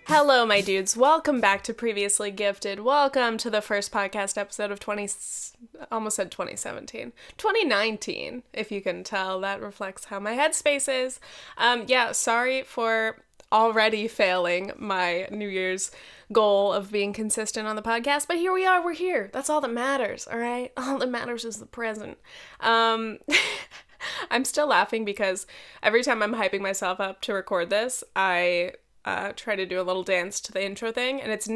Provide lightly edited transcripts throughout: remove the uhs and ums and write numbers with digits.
Hello, my dudes. Welcome back to Previously Gifted. Welcome to the first podcast episode of 2019, if you can tell. That reflects how my headspace is. Sorry for already failing my New Year's goal of being consistent on the podcast, but here we are, we're here. That's all that matters, all right? All that matters is the present. I'm still laughing because every time I'm hyping myself up to record this, I try to do a little dance to the intro thing, and it's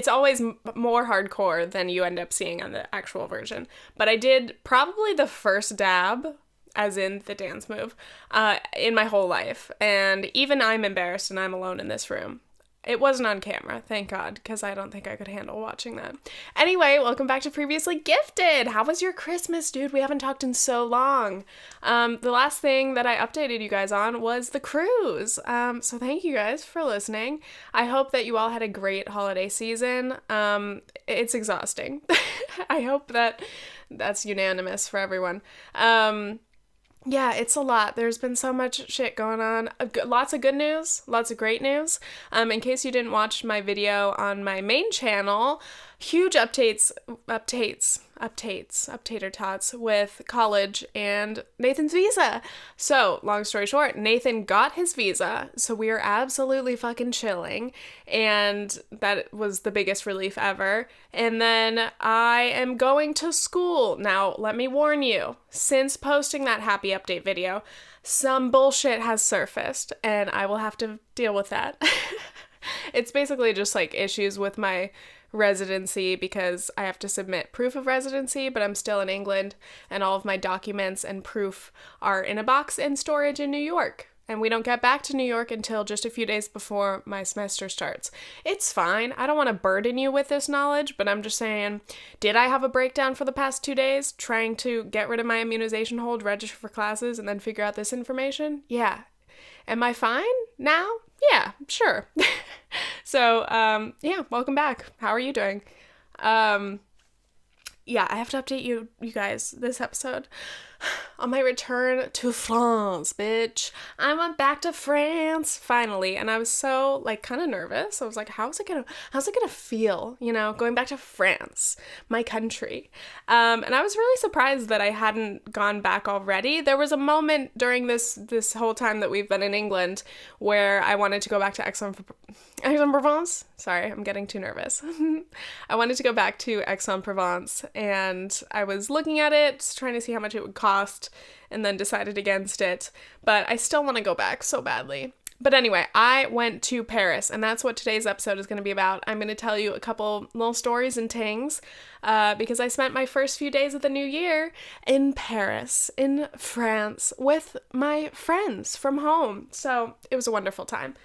always more hardcore than you end up seeing on the actual version. But I did probably the first dab, as in the dance move, in my whole life, and even I'm embarrassed and I'm alone in this room. It wasn't on camera, thank God, because I don't think I could handle watching that. Anyway, welcome back to Previously Gifted. How was your Christmas, dude? We haven't talked in so long. The last thing that I updated you guys on was the cruise. So thank you guys for listening. I hope that you all had a great holiday season. It's exhausting. I hope that's unanimous for everyone. Yeah, it's a lot. There's been so much shit going on. Lots of good news, lots of great news. In case you didn't watch my video on my main channel, huge uptater tots with college and Nathan's visa. So, long story short, Nathan got his visa, so we are absolutely fucking chilling, and that was the biggest relief ever. And then I am going to school. Now, let me warn you, since posting that happy update video, some bullshit has surfaced, and I will have to deal with that. It's basically just like issues with my residency because I have to submit proof of residency, but I'm still in England and all of my documents and proof are in a box in storage in New York. And we don't get back to New York until just a few days before my semester starts. It's fine. I don't want to burden you with this knowledge, but I'm just saying, did I have a breakdown for the past 2 days trying to get rid of my immunization hold, register for classes, and then figure out this information? Yeah. Am I fine now? Yeah, sure. So, welcome back. How are you doing? I have to update you guys this episode. On my return to France, bitch. I went back to France, finally, and I was so, kind of nervous. I was like, how's it gonna feel, going back to France, my country? And I was really surprised that I hadn't gone back already. There was a moment during this whole time that we've been in England where I wanted to go back to Aix-en-Provence. Sorry, I'm getting too nervous. I wanted to go back to Aix-en-Provence, and I was looking at it, trying to see how much it would cost, and then decided against it, but I still want to go back so badly. But anyway, I went to Paris, and that's what today's episode is going to be about. I'm going to tell you a couple little stories and tings, because I spent my first few days of the new year in Paris, in France, with my friends from home, so it was a wonderful time.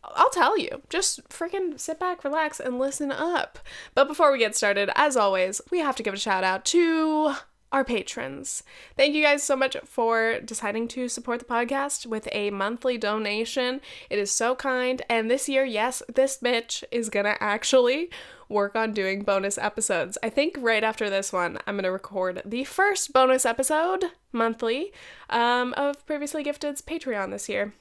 I'll tell you, just freaking sit back, relax, and listen up. But before we get started, as always, we have to give a shout out to our patrons. Thank you guys so much for deciding to support the podcast with a monthly donation. It is so kind. And this year, yes, this bitch is gonna actually work on doing bonus episodes. I think right after this one, I'm gonna record the first bonus episode monthly of Previously Gifted's Patreon this year.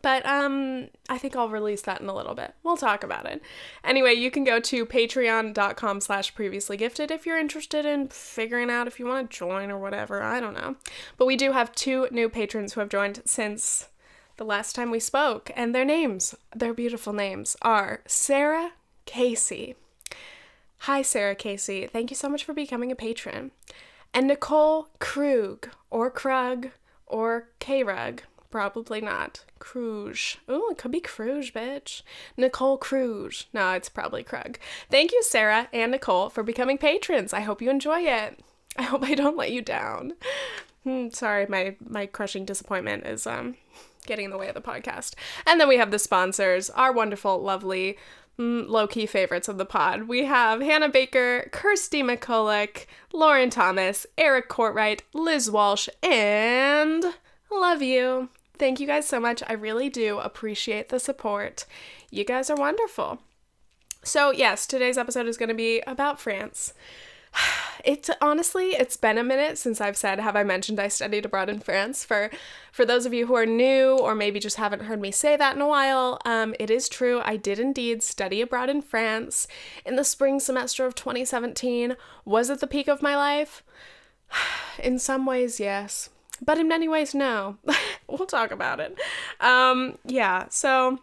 But I think I'll release that in a little bit. We'll talk about it. Anyway, you can go to patreon.com/previouslygifted if you're interested in figuring out if you want to join or whatever. I don't know. But we do have 2 new patrons who have joined since the last time we spoke. And their beautiful names, are Sarah Casey. Hi, Sarah Casey. Thank you so much for becoming a patron. And Nicole Krug, or Krug, or K-Rug. Probably not. Kruge. Oh, it could be Kruge, bitch. Nicole Kruge. No, it's probably Krug. Thank you, Sarah and Nicole, for becoming patrons. I hope you enjoy it. I hope I don't let you down. Sorry, my crushing disappointment is getting in the way of the podcast. And then we have the sponsors, our wonderful, lovely, low-key favorites of the pod. We have Hannah Baker, Kirsty McCulloch, Lauren Thomas, Eric Courtwright, Liz Walsh, and love you. Thank you guys so much. I really do appreciate the support. You guys are wonderful. So yes, today's episode is going to be about France. It's been a minute since I've said, have I mentioned I studied abroad in France? For those of you who are new or maybe just haven't heard me say that in a while, it is true. I did indeed study abroad in France in the spring semester of 2017. Was it the peak of my life? In some ways, yes. But in many ways, no. We'll talk about it. Yeah, so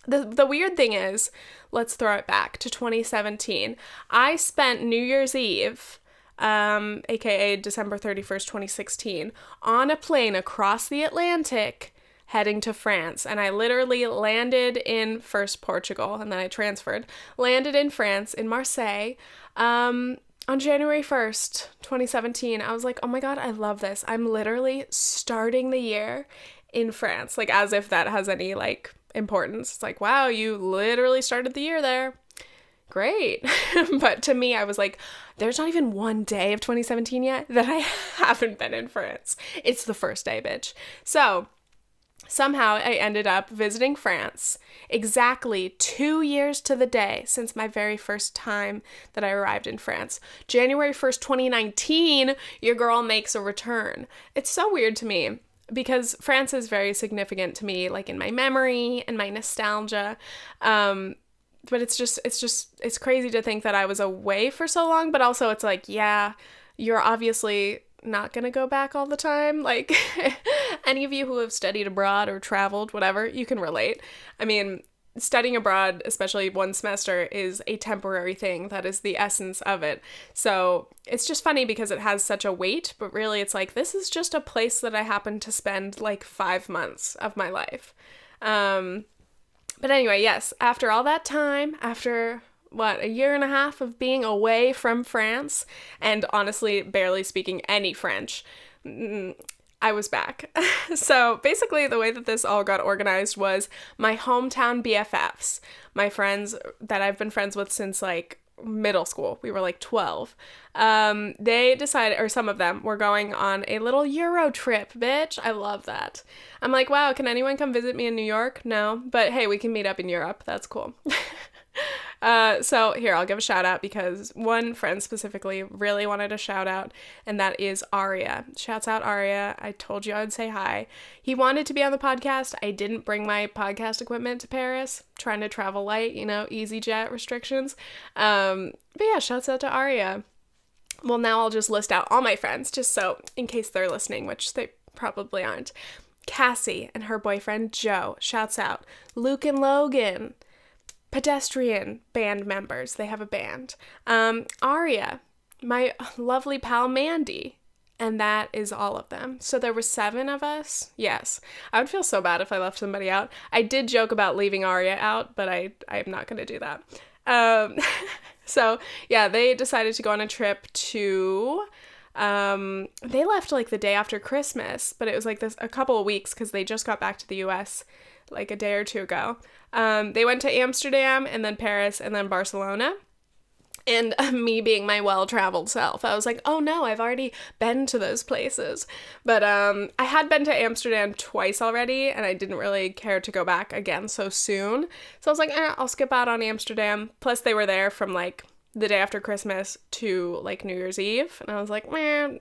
the weird thing is, let's throw it back to 2017. I spent New Year's Eve, aka December 31st, 2016, on a plane across the Atlantic heading to France. And I literally landed in first Portugal, and then I transferred. Landed in France, in Marseille, on January 1st, 2017. I was like, oh my God, I love this. I'm literally starting the year in France. Like, as if that has any, like, importance. It's like, wow, you literally started the year there. Great. But to me, I was like, there's not even one day of 2017 yet that I haven't been in France. It's the first day, bitch. So somehow I ended up visiting France exactly 2 years to the day since my very first time that I arrived in France. January 1st, 2019, your girl makes a return. It's so weird to me because France is very significant to me, like in my memory and my nostalgia. But it's crazy to think that I was away for so long, but also it's like, yeah, you're obviously not gonna go back all the time. Like, any of you who have studied abroad or traveled, whatever, you can relate. I mean, studying abroad, especially one semester, is a temporary thing. That is the essence of it. So it's just funny because it has such a weight, but really it's like, this is just a place that I happen to spend like 5 months of my life. But anyway, yes, after all that time, after a year and a half of being away from France and honestly barely speaking any French, I was back. So basically the way that this all got organized was my hometown BFFs, my friends that I've been friends with since like middle school. We were like 12. They decided, or some of them were going on a little Euro trip, bitch. I love that. I'm like, wow, can anyone come visit me in New York? No, but hey, we can meet up in Europe. That's cool. So here, I'll give a shout out because one friend specifically really wanted a shout out, and that is Aria. Shouts out Aria. I told you I would say hi. He wanted to be on the podcast. I didn't bring my podcast equipment to Paris, trying to travel light, EasyJet restrictions. But yeah, shouts out to Aria. Well, now I'll just list out all my friends, just so in case they're listening, which they probably aren't. Cassie and her boyfriend Joe, shouts out. Luke and Logan, Pedestrian band members. They have a band. Aria, my lovely pal Mandy, and that is all of them. So there were 7 of us. Yes. I would feel so bad if I left somebody out. I did joke about leaving Aria out, but I'm not going to do that. So yeah, they decided to go on a trip to, they left like the day after Christmas, but it was like a couple of weeks because they just got back to the US like a day or two ago. They went to Amsterdam and then Paris and then Barcelona. And me being my well-traveled self, I was like, oh no, I've already been to those places. But I had been to Amsterdam twice already, and I didn't really care to go back again so soon. So I was like, I'll skip out on Amsterdam. Plus they were there from like the day after Christmas to like New Year's Eve. And I was like,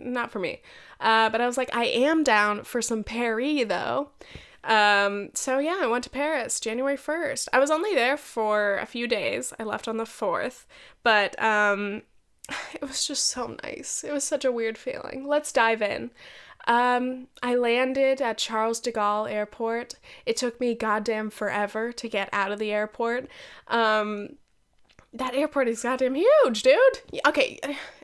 not for me. But I was like, I am down for some Paris though. So yeah, I went to Paris January 1st. I was only there for a few days. I left on the 4th, but it was just so nice. It was such a weird feeling. Let's dive in. I landed at Charles de Gaulle Airport. It took me goddamn forever to get out of the airport. That airport is goddamn huge, dude. Okay,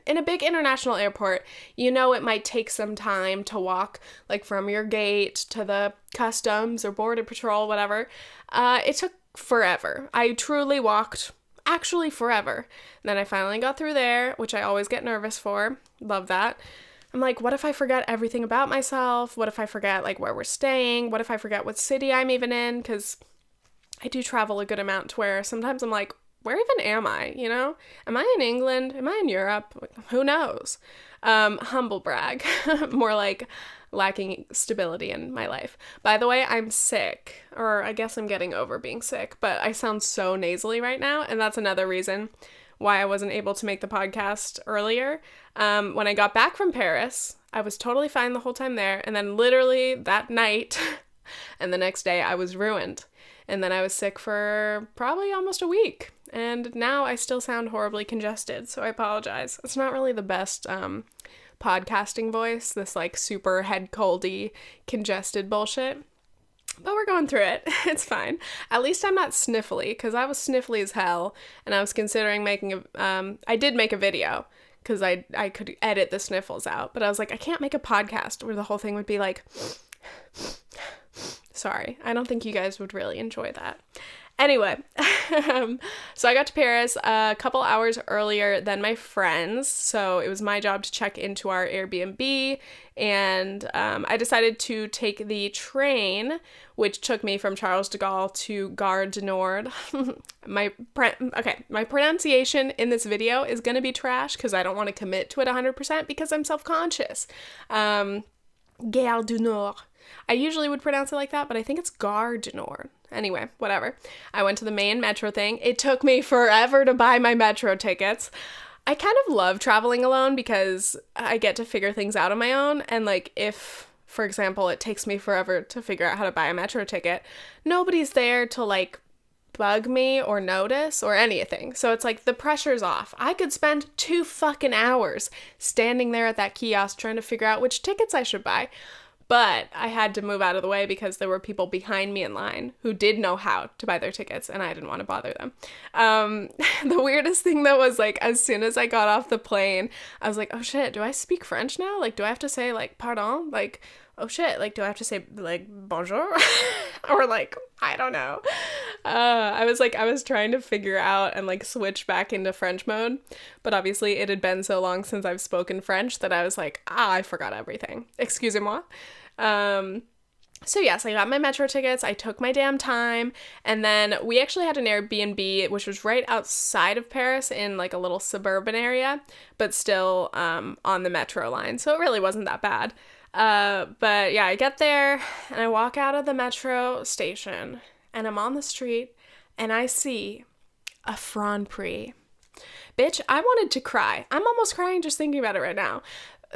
in a big international airport, it might take some time to walk, like, from your gate to the customs or border patrol, whatever. It took forever. I truly walked, actually forever. And then I finally got through there, which I always get nervous for. Love that. I'm like, what if I forget everything about myself? What if I forget, like, where we're staying? What if I forget what city I'm even in? Because I do travel a good amount to where sometimes I'm like, where even am I, Am I in England? Am I in Europe? Who knows? Humble brag. More like lacking stability in my life. By the way, I'm sick. Or I guess I'm getting over being sick. But I sound so nasally right now. And that's another reason why I wasn't able to make the podcast earlier. When I got back from Paris, I was totally fine the whole time there. And then literally that night and the next day I was ruined. And then I was sick for probably almost a week. And now I still sound horribly congested, so I apologize. It's not really the best podcasting voice, this like super head coldy, congested bullshit. But we're going through it. It's fine. At least I'm not sniffly, because I was sniffly as hell, and I was considering making I did make a video, because I could edit the sniffles out, but I was like, I can't make a podcast where the whole thing would be like... Sorry, I don't think you guys would really enjoy that. Anyway, so I got to Paris a couple hours earlier than my friends, so it was my job to check into our Airbnb, and I decided to take the train, which took me from Charles de Gaulle to Gare du Nord. My pronunciation in this video is going to be trash, because I don't want to commit to it 100% because I'm self-conscious. Gare du Nord. I usually would pronounce it like that, but I think it's Gare du Nord. Anyway, whatever. I went to the main metro thing. It took me forever to buy my metro tickets. I kind of love traveling alone because I get to figure things out on my own. And like if, for example, it takes me forever to figure out how to buy a metro ticket, nobody's there to like bug me or notice or anything. So it's like the pressure's off. I could spend 2 fucking hours standing there at that kiosk trying to figure out which tickets I should buy. But I had to move out of the way because there were people behind me in line who did know how to buy their tickets, and I didn't want to bother them. The weirdest thing, though, was, like, as soon as I got off the plane, I was like, oh, shit, do I speak French now? Like, do I have to say, like, pardon? Like, oh, shit, like, do I have to say, like, bonjour? Or, like, I don't know. I was trying to figure out and, like, switch back into French mode, but obviously it had been so long since I've spoken French that I was like, I forgot everything. Excusez-moi. So yes, I got my metro tickets, I took my damn time, and then we actually had an Airbnb, which was right outside of Paris in like a little suburban area, but still on the metro line, so it really wasn't that bad. But yeah, I get there, and I walk out of the metro station, and I'm on the street, and I see a Franprix. Bitch, I wanted to cry. I'm almost crying just thinking about it right now.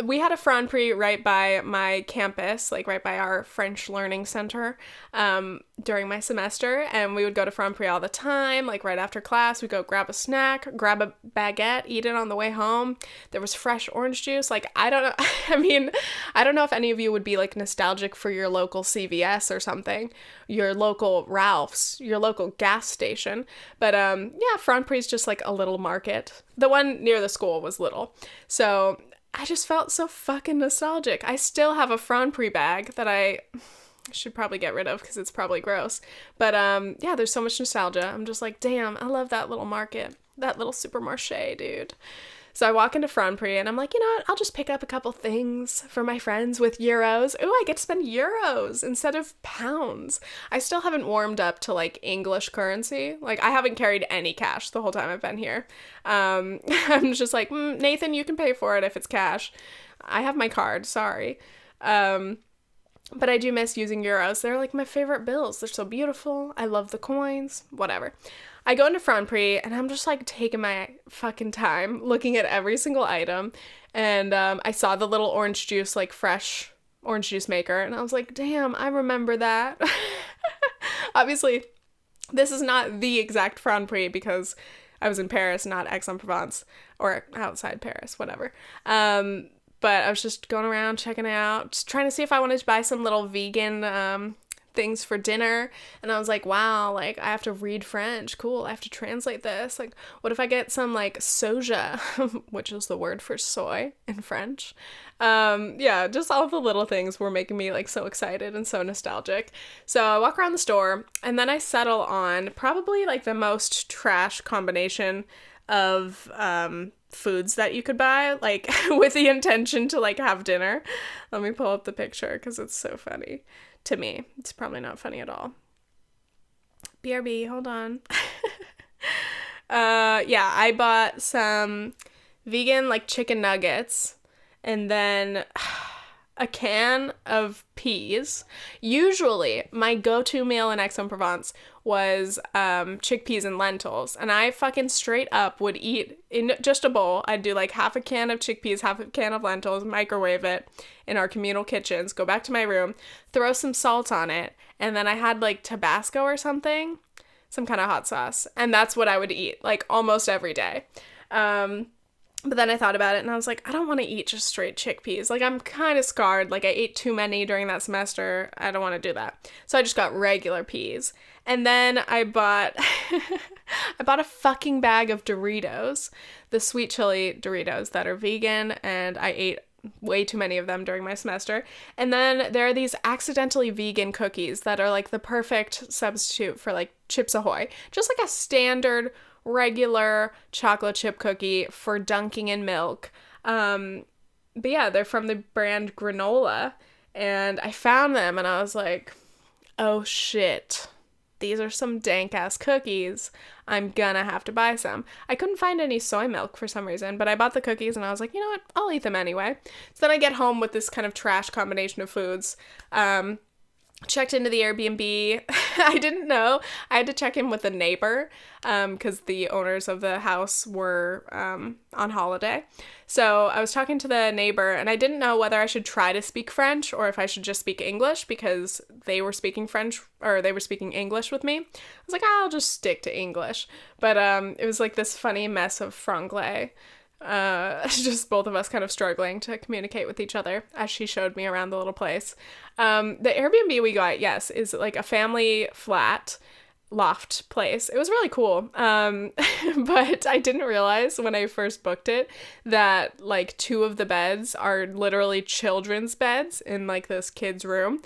We had a Franprix right by my campus, like right by our French learning center, during my semester, and we would go to Franprix all the time, like right after class, we'd go grab a snack, grab a baguette, eat it on the way home. There was fresh orange juice. Like, I don't know, I mean, I don't know if any of you would be like nostalgic for your local CVS or something, your local Ralph's, your local gas station, but yeah, Franprix is just like a little market. The one near the school was little, so I just felt so fucking nostalgic. I still have a Franprix bag that I should probably get rid of because it's probably gross. But yeah, there's so much nostalgia. I'm just like, damn, I love that little market, that little supermarché, dude. So I walk into Franprix and I'm like, you know what? I'll just pick up a couple things for my friends with euros. Ooh, I get to spend euros instead of pounds. I still haven't warmed up to like English currency. Like I haven't carried any cash the whole time I've been here. I'm just like, Nathan, you can pay for it if it's cash. I have my card, sorry. But I do miss using euros. They're like my favorite bills. They're so beautiful. I love the coins, whatever. I go into Franprix and I'm just like taking my fucking time looking at every single item. And I saw the little orange juice, like fresh orange juice maker. And I was like, damn, I remember that. Obviously, this is not the exact Franprix because I was in Paris, not Aix-en-Provence or outside Paris, whatever. But I was just going around checking it out, just trying to see if I wanted to buy some little vegan things for dinner. And I was like, wow, like I have to read French. Cool. I have to translate this. Like, what if I get some like soja, which is the word for soy in French? Yeah, just all the little things were making me like so excited and so nostalgic. So I walk around the store and then I settle on probably like the most trash combination of foods that you could buy, like with the intention to like have dinner. Let me pull up the picture because it's so funny to me. It's probably not funny at all. BRB, hold on. Yeah, I bought some vegan like chicken nuggets, and then a can of peas. Usually, my go-to meal in Aix-en-Provence was chickpeas and lentils. And I fucking straight up would eat in just a bowl. I'd do like half a can of chickpeas, half a can of lentils, microwave it in our communal kitchens, go back to my room, throw some salt on it, and then I had like Tabasco or something, some kind of hot sauce. And that's what I would eat like almost every day. But then I thought about it and I was like, I don't want to eat just straight chickpeas. Like, I'm kind of scarred. Like, I ate too many during that semester. I don't want to do that. So I just got regular peas. And then I bought a fucking bag of Doritos, the sweet chili Doritos that are vegan, and I ate way too many of them during my semester. And then there are these accidentally vegan cookies that are like the perfect substitute for like Chips Ahoy. Just like a standard regular chocolate chip cookie for dunking in milk. But yeah, they're from the brand Granola, and I found them and I was like, oh shit, these are some dank ass cookies. I'm gonna have to buy some. I couldn't find any soy milk for some reason, but I bought the cookies and I was like, you know what, I'll eat them anyway. So then I get home with this kind of trash combination of foods. Checked into the Airbnb. I didn't know. I had to check in with a neighbor because the owners of the house were on holiday. So I was talking to the neighbor and I didn't know whether I should try to speak French or if I should just speak English because they were speaking French or they were speaking English with me. I was like, I'll just stick to English. But it was like this funny mess of franglais. Just both of us kind of struggling to communicate with each other as she showed me around the little place. The Airbnb we got, yes, is like a family flat loft place. It was really cool. But I didn't realize when I first booked it that like 2 of the beds are literally children's beds in like this kid's room.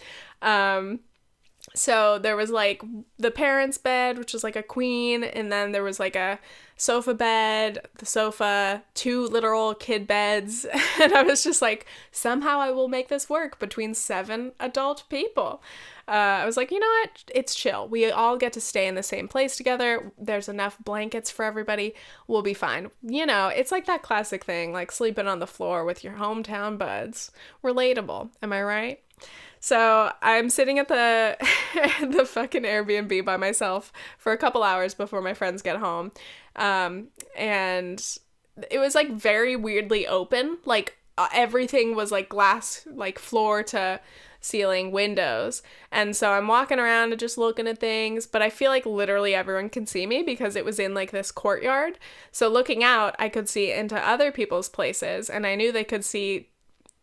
So there was like the parents' bed, which is like a queen, and then there was like a sofa bed, the sofa, 2 literal kid beds, and I was just like, somehow I will make this work between 7 adult people. I was like, you know what? It's chill. We all get to stay in the same place together. There's enough blankets for everybody. We'll be fine. You know, it's like that classic thing, like sleeping on the floor with your hometown buds. Relatable. Am I right? So I'm sitting at the the fucking Airbnb by myself for a couple hours before my friends get home. And it was like very weirdly open. Like everything was like glass, like floor to ceiling windows. And so I'm walking around and just looking at things, but I feel like literally everyone can see me because it was in like this courtyard. So looking out, I could see into other people's places and I knew they could see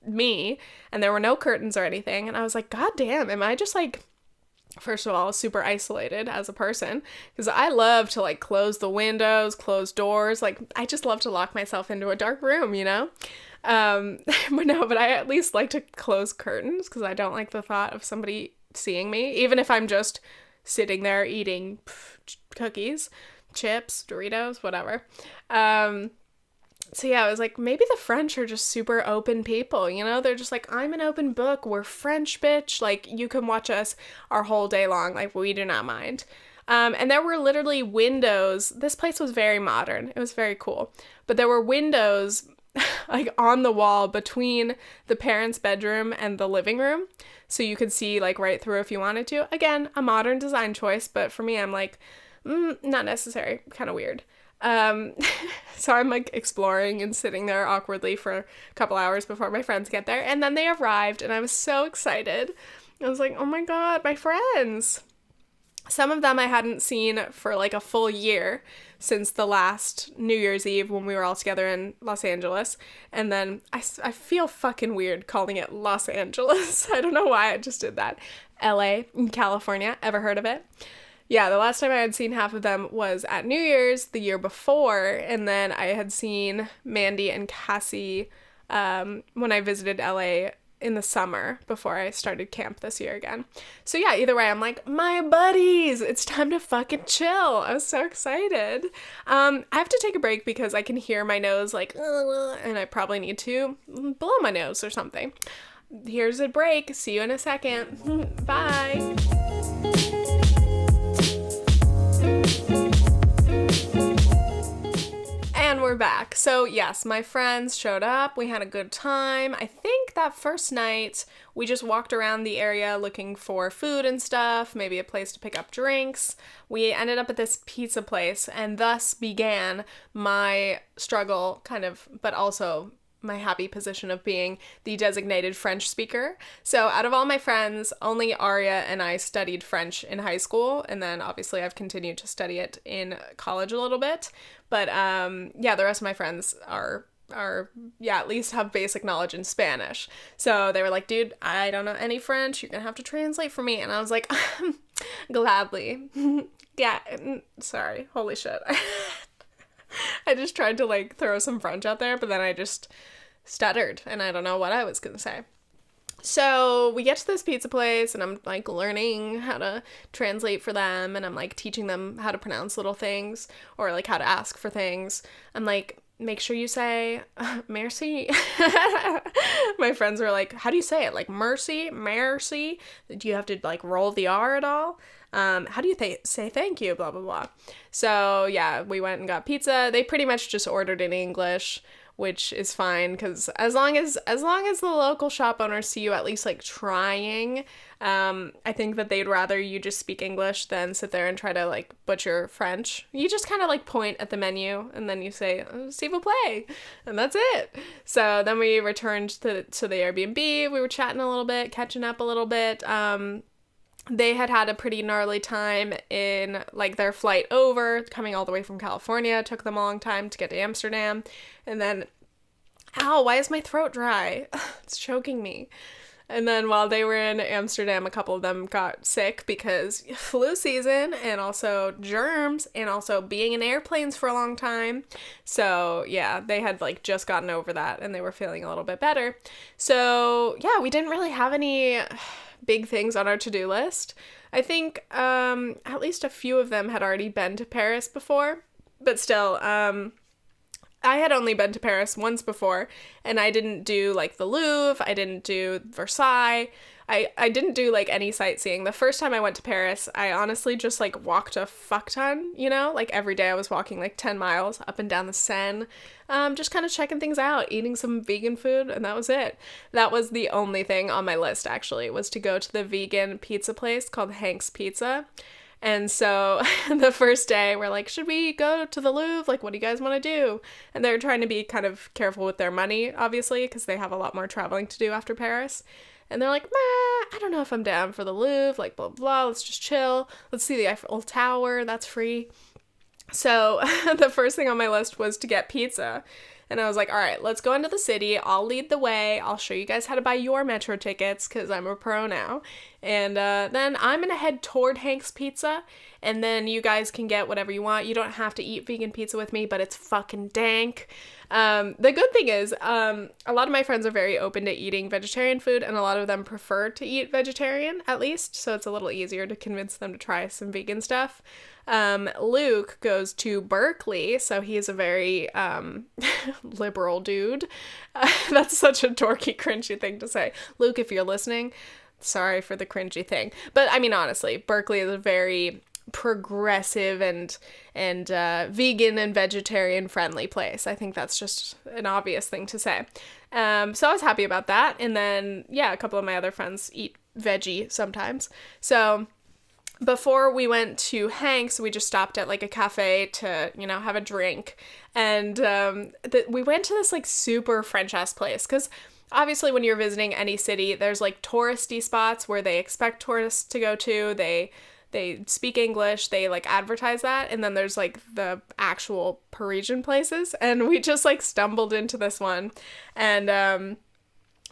me, and there were no curtains or anything, and I was like, god damn, am I just like, first of all, super isolated as a person, because I love to like close the windows, close doors, like I just love to lock myself into a dark room, you know? But I at least like to close curtains because I don't like the thought of somebody seeing me, even if I'm just sitting there eating cookies, chips, Doritos, whatever. So yeah, I was like, maybe the French are just super open people, you know? They're just like, I'm an open book, we're French, bitch. Like, you can watch us our whole day long. Like, we do not mind. And there were literally windows. This place was very modern. It was very cool. But there were windows, like, on the wall between the parents' bedroom and the living room. So you could see, like, right through if you wanted to. Again, a modern design choice. But for me, I'm like, not necessary. Kind of weird. So I'm like exploring and sitting there awkwardly for a couple hours before my friends get there, and then they arrived and I was so excited. I was like, oh my god, my friends. Some of them I hadn't seen for like a full year since the last New Year's Eve when we were all together in Los Angeles. And then I feel fucking weird calling it Los Angeles. I don't know why I just did that. LA in California. Ever heard of it? Yeah, the last time I had seen half of them was at New Year's the year before, and then I had seen Mandy and Cassie when I visited LA in the summer before I started camp this year again. So yeah, either way, I'm like, my buddies, it's time to fucking chill. I was so excited. I have to take a break because I can hear my nose like, and I probably need to blow my nose or something. Here's a break. See you in a second. Bye. And we're we're back. So yes, my friends showed up. We had a good time. I think that first night we just walked around the area looking for food and stuff, maybe a place to pick up drinks. We ended up at this pizza place, and thus began my struggle, kind of, but also my happy position of being the designated French speaker. So out of all my friends, only Aria and I studied French in high school, and then obviously I've continued to study it in college a little bit. But yeah, the rest of my friends are at least have basic knowledge in Spanish. So they were like, dude, I don't know any French, you're gonna have to translate for me. And I was like, gladly. Yeah, sorry, holy shit. I just tried to like throw some French out there, but then I just stuttered and I don't know what I was gonna say. So we get to this pizza place and I'm like learning how to translate for them, and I'm like teaching them how to pronounce little things or like how to ask for things. I'm like, make sure you say merci. My friends were like, how do you say it? Like mercy? Do you have to like roll the R at all? How do you say thank you? Blah, blah, blah. So yeah, we went and got pizza. They pretty much just ordered in English, which is fine, because as long as the local shop owners see you at least like trying, I think that they'd rather you just speak English than sit there and try to like butcher French. You just kind of like point at the menu and then you say, s'il vous plaît, and that's it. So then we returned to the Airbnb. We were chatting a little bit, catching up a little bit. They had a pretty gnarly time in, like, their flight over, coming all the way from California. It took them a long time to get to Amsterdam. And then, ow, why is my throat dry? It's choking me. And then while they were in Amsterdam, a couple of them got sick because flu season and also germs and also being in airplanes for a long time. So yeah, they had like just gotten over that and they were feeling a little bit better. So yeah, we didn't really have any big things on our to-do list. I think at least a few of them had already been to Paris before, but still, I had only been to Paris once before, and I didn't do, like, the Louvre, I didn't do Versailles, I didn't do, like, any sightseeing. The first time I went to Paris, I honestly just, like, walked a fuck ton, you know? Like, every day I was walking, like, 10 miles up and down the Seine, just kind of checking things out, eating some vegan food, and that was it. That was the only thing on my list, actually, was to go to the vegan pizza place called Hank's Pizza. And so the first day we're like, should we go to the Louvre? Like, what do you guys want to do? And they're trying to be kind of careful with their money, obviously, because they have a lot more traveling to do after Paris. And they're like, I don't know if I'm down for the Louvre, like, blah, blah, let's just chill. Let's see the Eiffel Tower, that's free. So the first thing on my list was to get pizza. And I was like, all right, let's go into the city. I'll lead the way. I'll show you guys how to buy your metro tickets because I'm a pro now. And then I'm going to head toward Hank's Pizza. And then you guys can get whatever you want. You don't have to eat vegan pizza with me, but it's fucking dank. The good thing is, a lot of my friends are very open to eating vegetarian food, and a lot of them prefer to eat vegetarian, at least. So it's a little easier to convince them to try some vegan stuff. Luke goes to Berkeley, so he's a very liberal dude. That's such a dorky, cringy thing to say. Luke, if you're listening, sorry for the cringy thing. But I mean, honestly, Berkeley is a very progressive and vegan and vegetarian friendly place. I think that's just an obvious thing to say. So I was happy about that. And then, yeah, a couple of my other friends eat veggie sometimes. So before we went to Hank's, we just stopped at like a cafe to, you know, have a drink. And we went to this like super French-ass place because obviously when you're visiting any city, there's like touristy spots where they expect tourists to go to. They speak English, they like advertise that, and then there's like the actual Parisian places. And we just like stumbled into this one. And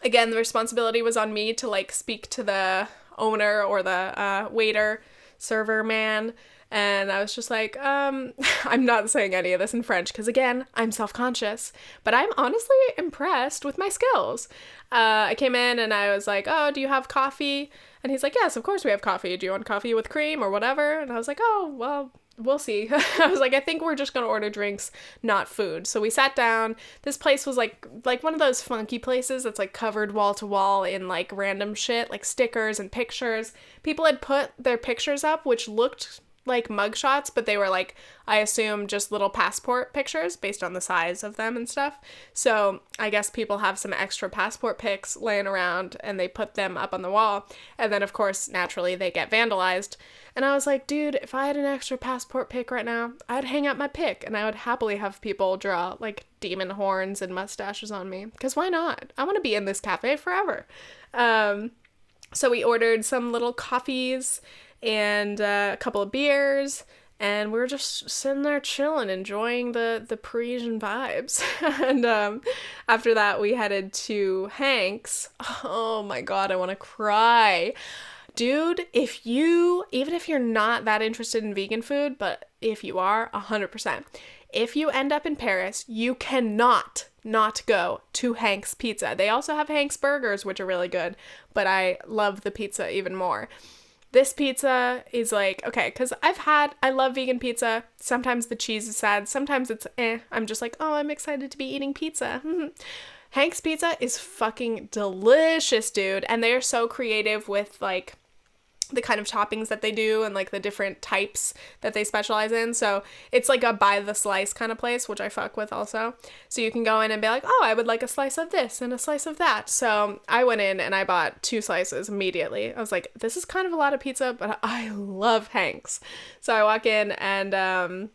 again, the responsibility was on me to like speak to the owner or the waiter, server man, and I was just like, I'm not saying any of this in French because again, I'm self-conscious, but I'm honestly impressed with my skills. I came in and I was like, oh, do you have coffee? And he's like, yes, of course we have coffee. Do you want coffee with cream or whatever? And I was like, oh, well, we'll see. I was like, I think we're just gonna order drinks, not food. So we sat down. This place was like one of those funky places that's like covered wall to wall in like random shit, like stickers and pictures. People had put their pictures up, which looked like mugshots, but they were like, I assume just little passport pictures based on the size of them and stuff. So I guess people have some extra passport pics laying around and they put them up on the wall. And then of course, naturally they get vandalized. And I was like, dude, if I had an extra passport pic right now, I'd hang out my pic and I would happily have people draw like demon horns and mustaches on me. Because why not? I want to be in this cafe forever. So we ordered some little coffees and a couple of beers, and we were just sitting there chilling, enjoying the Parisian vibes. And after that, we headed to Hank's. Oh my god, I want to cry. Dude, even if you're not that interested in vegan food, but if you are, 100%, if you end up in Paris, you cannot not go to Hank's Pizza. They also have Hank's Burgers, which are really good, but I love the pizza even more. This pizza is like, okay, because I love vegan pizza. Sometimes the cheese is sad. Sometimes it's I'm just like, oh, I'm excited to be eating pizza. Hank's Pizza is fucking delicious, dude. And they are so creative with like the kind of toppings that they do and like the different types that they specialize in. So it's like a by the slice kind of place, which I fuck with also. So you can go in and be like, oh, I would like a slice of this and a slice of that. So I went in and I bought 2 slices immediately. I was like, this is kind of a lot of pizza, but I love Hank's. So I walk in and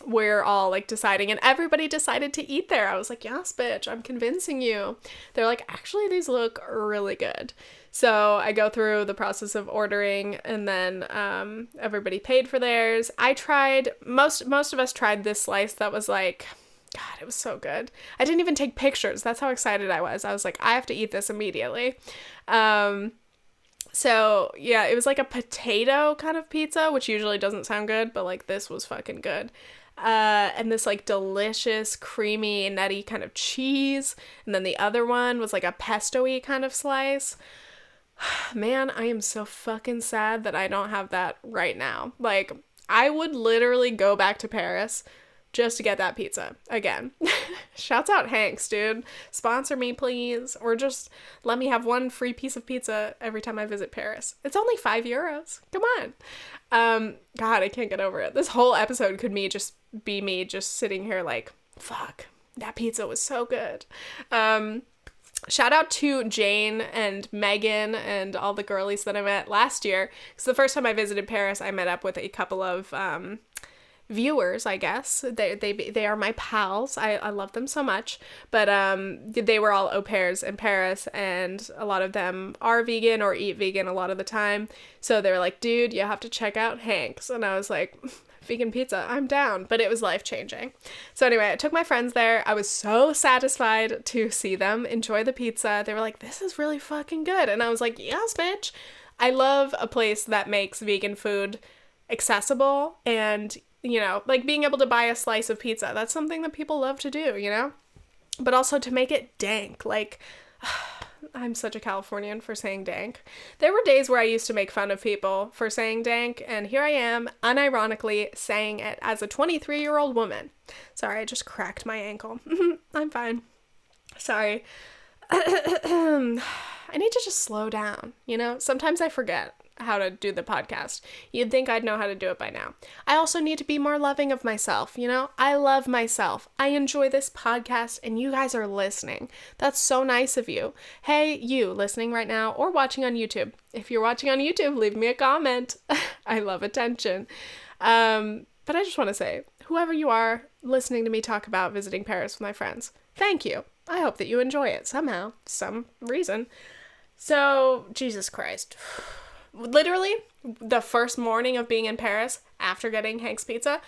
we're all like deciding, and everybody decided to eat there. I was like, yes, bitch, I'm convincing you. They're like, actually, these look really good. So I go through the process of ordering, and then everybody paid for theirs. I tried, most of us tried this slice that was like, God, it was so good. I didn't even take pictures. That's how excited I was. I was like, I have to eat this immediately. So yeah, it was like a potato kind of pizza, which usually doesn't sound good, but like this was fucking good. And this like delicious, creamy, nutty kind of cheese. And then the other one was like a pesto-y kind of slice. Man, I am so fucking sad that I don't have that right now. Like, I would literally go back to Paris just to get that pizza again. Shouts out Hank's, dude. Sponsor me, please. Or just let me have one free piece of pizza every time I visit Paris. It's only €5. Come on. God, I can't get over it. This whole episode could be me just sitting here like, fuck, that pizza was so good. Shout out to Jane and Megan and all the girlies that I met last year. Because the first time I visited Paris, I met up with a couple of viewers, I guess. They are my pals. I love them so much. But they were all au pairs in Paris, and a lot of them are vegan or eat vegan a lot of the time. So they were like, dude, you have to check out Hank's. And I was like, vegan pizza, I'm down. But it was life-changing. So anyway, I took my friends there. I was so satisfied to see them enjoy the pizza. They were like, this is really fucking good. And I was like, yes, bitch. I love a place that makes vegan food accessible and, you know, like being able to buy a slice of pizza. That's something that people love to do, you know? But also to make it dank. Like, I'm such a Californian for saying dank. There were days where I used to make fun of people for saying dank, and here I am, unironically saying it as a 23-year-old woman. Sorry, I just cracked my ankle. I'm fine. Sorry. I need to just slow down, you know? Sometimes I forget how to do the podcast. You'd think I'd know how to do it by now. I also need to be more loving of myself, you know? I love myself. I enjoy this podcast, and you guys are listening. That's so nice of you. Hey, you listening right now or watching on YouTube. If you're watching on YouTube, leave me a comment. I love attention. But I just want to say, whoever you are listening to me talk about visiting Paris with my friends, thank you. I hope that you enjoy it somehow, some reason. So, Jesus Christ. Literally, the first morning of being in Paris, after getting Hank's Pizza,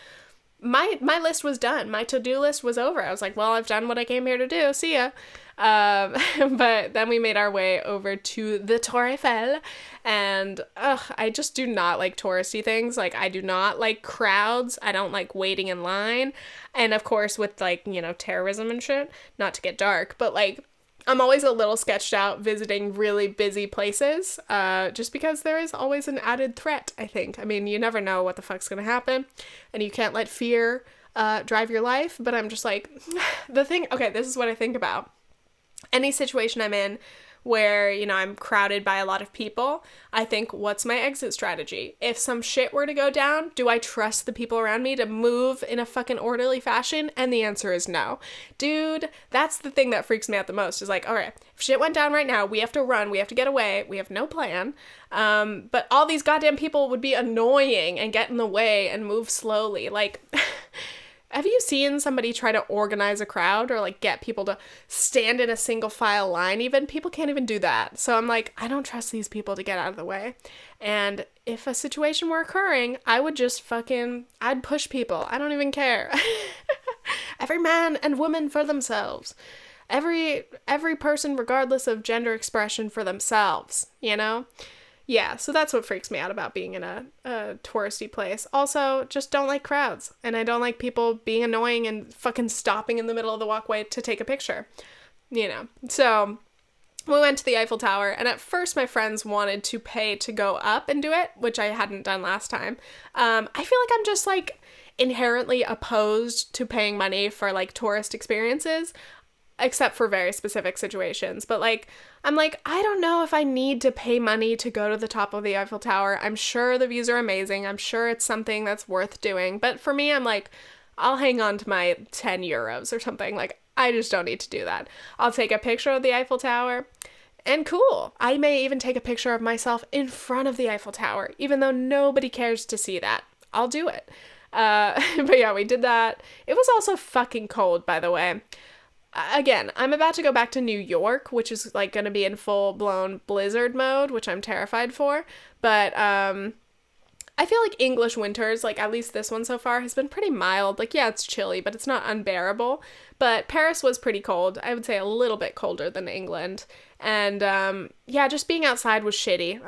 my list was done. My to-do list was over. I was like, well, I've done what I came here to do. See ya. But then we made our way over to the Tour Eiffel, and I just do not like touristy things. Like, I do not like crowds. I don't like waiting in line. And of course, with like, you know, terrorism and shit, not to get dark, but like, I'm always a little sketched out visiting really busy places, just because there is always an added threat, I think. I mean, you never know what the fuck's gonna happen, and you can't let fear drive your life, but I'm just like, okay, this is what I think about. Any situation I'm in where, you know, I'm crowded by a lot of people, I think, what's my exit strategy? If some shit were to go down, do I trust the people around me to move in a fucking orderly fashion? And the answer is no. Dude, that's the thing that freaks me out the most, is like, all right, if shit went down right now, we have to run, we have to get away, we have no plan. But all these goddamn people would be annoying and get in the way and move slowly. Like, have you seen somebody try to organize a crowd or like get people to stand in a single file line even? People can't even do that. So I'm like, I don't trust these people to get out of the way. And if a situation were occurring, I would just I'd push people. I don't even care. Every man and woman for themselves. Every person, regardless of gender expression, for themselves, you know? Yeah, so that's what freaks me out about being in a touristy place. Also, just don't like crowds. And I don't like people being annoying and fucking stopping in the middle of the walkway to take a picture. You know, so we went to the Eiffel Tower, and at first my friends wanted to pay to go up and do it, which I hadn't done last time. I feel like I'm just, like, inherently opposed to paying money for, like, tourist experiences, except for very specific situations. But, like, I'm like, I don't know if I need to pay money to go to the top of the Eiffel Tower. I'm sure the views are amazing. I'm sure it's something that's worth doing. But for me, I'm like, I'll hang on to my 10 euros or something. Like, I just don't need to do that. I'll take a picture of the Eiffel Tower, and cool. I may even take a picture of myself in front of the Eiffel Tower, even though nobody cares to see that. I'll do it. But yeah, we did that. It was also fucking cold, by the way. Again, I'm about to go back to New York, which is, like, going to be in full-blown blizzard mode, which I'm terrified for. But, I feel like English winters, like, at least this one so far, has been pretty mild. Like, yeah, it's chilly, but it's not unbearable. But Paris was pretty cold. I would say a little bit colder than England. And, yeah, just being outside was shitty.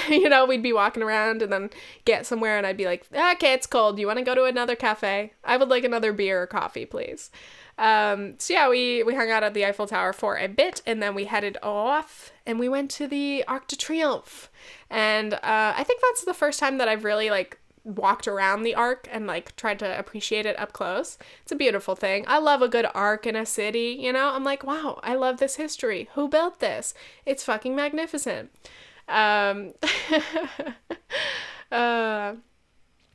You know, we'd be walking around and then get somewhere and I'd be like, okay, it's cold. You want to go to another cafe? I would like another beer or coffee, please. So yeah, we hung out at the Eiffel Tower for a bit, and then we headed off, and we went to the Arc de Triomphe, and, I think that's the first time that I've really, like, walked around the Arc and, like, tried to appreciate it up close. It's a beautiful thing. I love a good arc in a city, you know? I'm like, wow, I love this history. Who built this? It's fucking magnificent. I